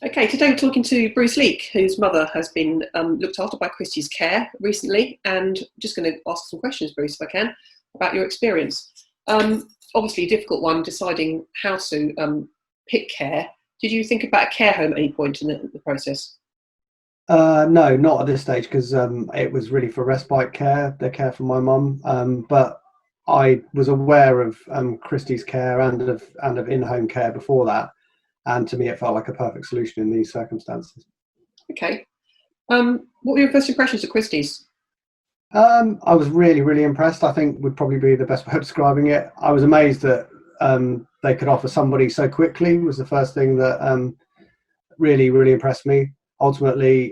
Okay, today we're talking to Bruce Leake, whose mother has been looked after by Christies Care recently, and just going to ask some questions, Bruce, if I can, about your experience. Obviously, a difficult one, deciding how to pick care. Did you think about a care home at any point in the process? No, not at this stage because it was really for respite care, the care for my mum. But I was aware of Christie's Care and of in-home care before that, and to me, it felt like a perfect solution in these circumstances. Okay. What were your first impressions of Christie's? I was really, really impressed. I think would probably be the best way of describing it. I was amazed that they could offer somebody so quickly. Was the first thing that really, really impressed me. Ultimately,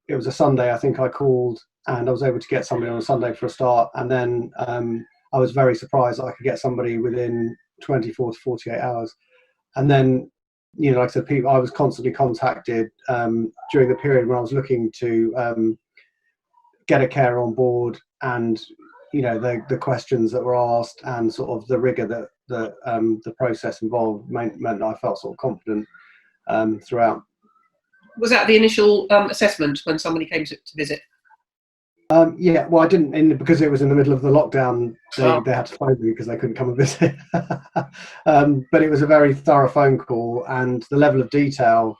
it was a Sunday. I think I called and I was able to get somebody on a Sunday for a start. And then I was very surprised that I could get somebody within 24 to 48 hours. And then, like I said, people, I was constantly contacted during the period when I was looking to get a carer on board, and the questions that were asked and sort of the rigor that the process involved meant that I felt sort of confident throughout. Was that the initial assessment when somebody came to visit? Yeah, well, I didn't, because it was in the middle of the lockdown. Oh, They had to phone me because they couldn't come and visit. But it was a very thorough phone call, and the level of detail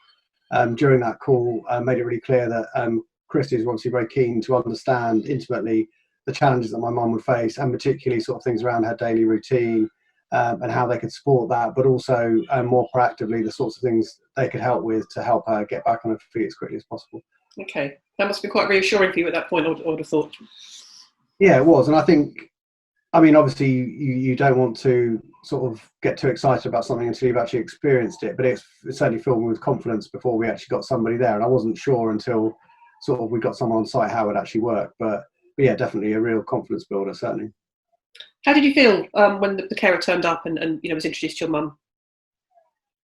during that call made it really clear that Christy was obviously very keen to understand intimately the challenges that my mum would face, and particularly sort of things around her daily routine and how they could support that, but also more proactively the sorts of things they could help with to help her get back on her feet as quickly as possible. okay. That must be quite reassuring for you at that point, I would have thought. Yeah, it was. And I think, I mean, obviously you don't want to sort of get too excited about something until you've actually experienced it, but it certainly filled me with confidence before we actually got somebody there. And I wasn't sure until sort of we got someone on site how it actually worked. But yeah, definitely a real confidence builder, certainly. How did you feel when the carer turned up and was introduced to your mum?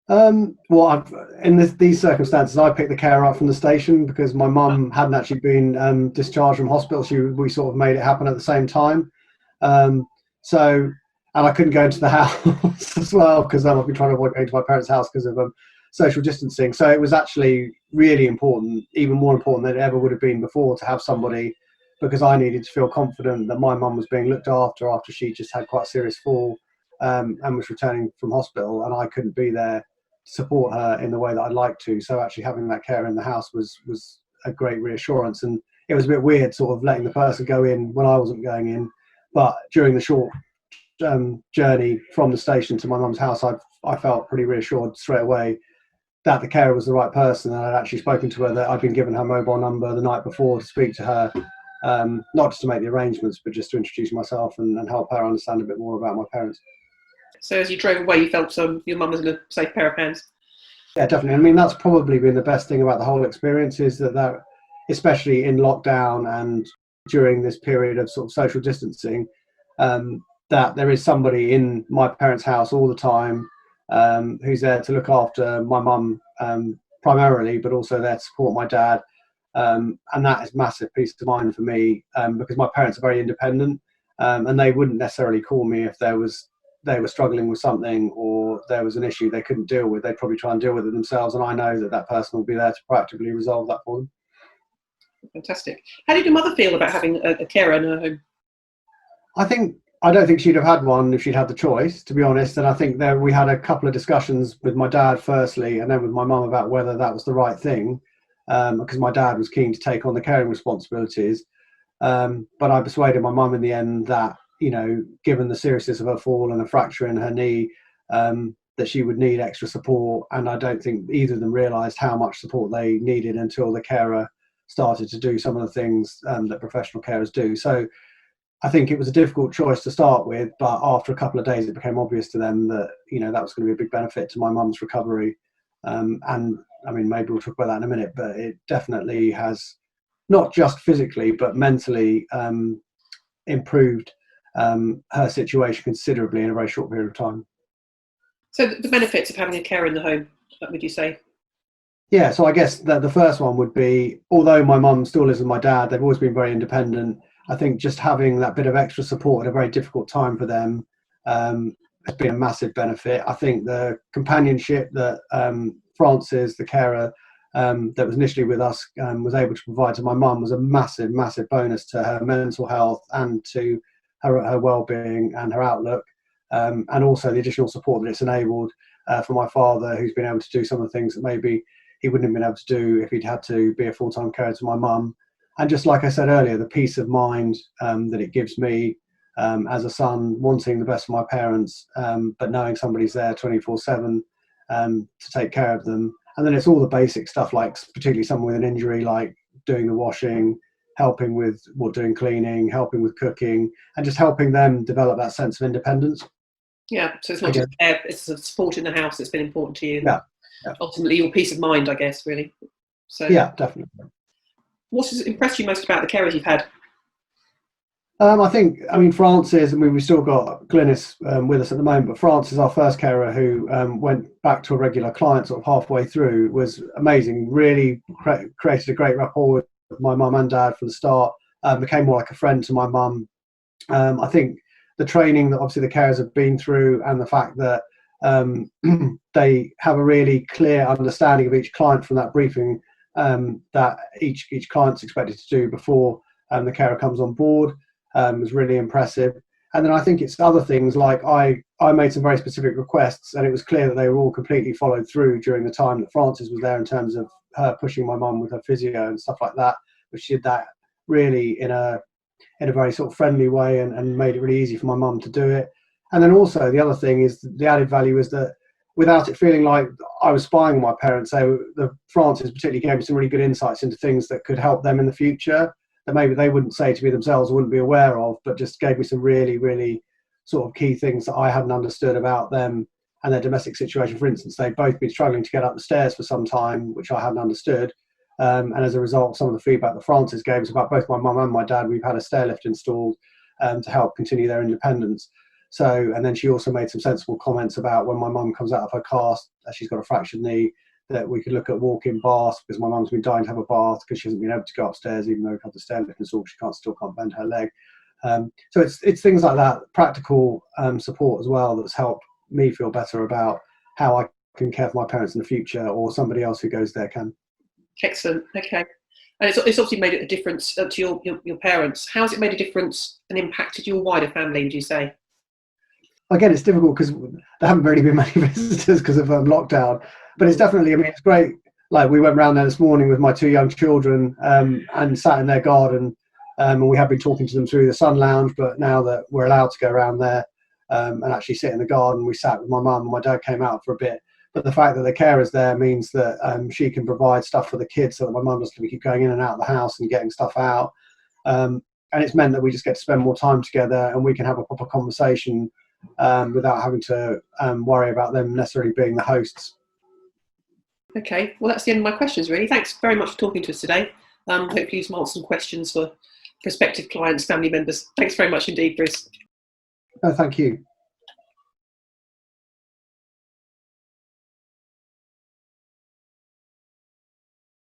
Well, in these circumstances, I picked the carer up from the station because my mum hadn't actually been discharged from hospital. We sort of made it happen at the same time. Um, so, and I couldn't go into the house as well because I've been trying to avoid going to my parents' house because of social distancing. So it was actually really important, even more important than it ever would have been before, to have somebody, because I needed to feel confident that my mum was being looked after she just had quite a serious fall and was returning from hospital, and I couldn't be there to support her in the way that I'd like to. So actually having that care in the house was a great reassurance. And it was a bit weird sort of letting the person go in when I wasn't going in, but during the short journey from the station to my mum's house, I felt pretty reassured straight away that the carer was the right person, and I'd actually spoken to her, that I'd been given her mobile number the night before to speak to her, not just to make the arrangements, but just to introduce myself and help her understand a bit more about my parents. So as you drove away, you felt your mum was in a safe pair of hands. Yeah, definitely. I mean, that's probably been the best thing about the whole experience, is that especially in lockdown and during this period of sort of social distancing, that there is somebody in my parents' house all the time who's there to look after my mum primarily, but also there to support my dad. And that is massive peace of mind for me because my parents are very independent and they wouldn't necessarily call me if they were struggling with something or there was an issue they couldn't deal with. They'd probably try and deal with it themselves, and I know that person will be there to proactively resolve that for them. Fantastic. How did your mother feel about having a carer in her home? I don't think she'd have had one if she'd had the choice, to be honest. And I think we had a couple of discussions with my dad firstly, and then with my mum about whether that was the right thing, because my dad was keen to take on the caring responsibilities. But I persuaded my mum in the end that, given the seriousness of her fall and a fracture in her knee, that she would need extra support. And I don't think either of them realised how much support they needed until the carer started to do some of the things that professional carers do. So I think it was a difficult choice to start with, but after a couple of days, it became obvious to them that, that was going to be a big benefit to my mum's recovery. And I mean, maybe we'll talk about that in a minute, but it definitely has not just physically, but mentally improved her situation considerably in a very short period of time. So the benefits of having a carer in the home, what would you say? Yeah, so I guess that the first one would be, although my mum still lives with my dad, they've always been very independent. I think just having that bit of extra support at a very difficult time for them has been a massive benefit. I think the companionship that Frances, the carer that was initially with us, was able to provide to my mum was a massive, massive bonus to her mental health and to her well-being and her outlook, and also the additional support that it's enabled for my father, who's been able to do some of the things that maybe he wouldn't have been able to do if he'd had to be a full-time carer to my mum. And just like I said earlier, the peace of mind that it gives me as a son, wanting the best for my parents, but knowing somebody's there 24/7 to take care of them. And then it's all the basic stuff, like particularly someone with an injury, like doing the washing, helping with doing cleaning, helping with cooking, and just helping them develop that sense of independence. Yeah, so it's not just care, it's the support in the house that's been important to you. Yeah. Ultimately, your peace of mind, I guess, really. So yeah, definitely. What's impressed you most about the carers you've had? I mean, Frances, and we've still got Glynis with us at the moment, but Frances, our first carer, who went back to a regular client sort of halfway through, was amazing. Really created a great rapport with my mum and dad from the start. Became more like a friend to my mum. I think the training that obviously the carers have been through, and the fact that they have a really clear understanding of each client from that briefing that each client's expected to do before the carer comes on board, was really impressive. And then I think it's other things, like I made some very specific requests, and it was clear that they were all completely followed through during the time that Frances was there, in terms of her pushing my mum with her physio and stuff like that. But she did that really in a very sort of friendly way, and made it really easy for my mum to do it. And then also the other thing is, the added value is that without it feeling like I was spying on my parents, the Frances particularly gave me some really good insights into things that could help them in the future, that maybe they wouldn't say to me themselves, or wouldn't be aware of, but just gave me some really, really sort of key things that I hadn't understood about them and their domestic situation. For instance, they'd both been struggling to get up the stairs for some time, which I hadn't understood. And as a result, some of the feedback that Frances gave us about both my mum and my dad, we've had a stair lift installed to help continue their independence. So, and then she also made some sensible comments about when my mum comes out of her cast, she's got a fractured knee, that we could look at walk-in baths, because my mum's been dying to have a bath because she hasn't been able to go upstairs, even though we've had the stair lift installed. She still can't bend her leg. So it's things like that, practical support as well, that's helped me feel better about how I can care for my parents in the future, or somebody else who goes there can. Excellent. Okay. And it's obviously made a difference to your parents. How has it made a difference and impacted your wider family, would you say? Again, it's difficult because there haven't really been many visitors because of lockdown. But it's definitely, I mean, it's great. Like, we went round there this morning with my two young children and sat in their garden, and we have been talking to them through the sun lounge. But now that we're allowed to go around there and actually sit in the garden, we sat with my mum, and my dad came out for a bit. But the fact that the carer's there means that she can provide stuff for the kids, so that my mum doesn't keep going in and out of the house and getting stuff out. And it's meant that we just get to spend more time together, and we can have a proper conversation without having to worry about them necessarily being the hosts. Okay, well, that's the end of my questions, really. Thanks very much for talking to us today. Hopefully you can answer some questions for prospective clients, family members. Thanks very much indeed, Bruce. No, thank you.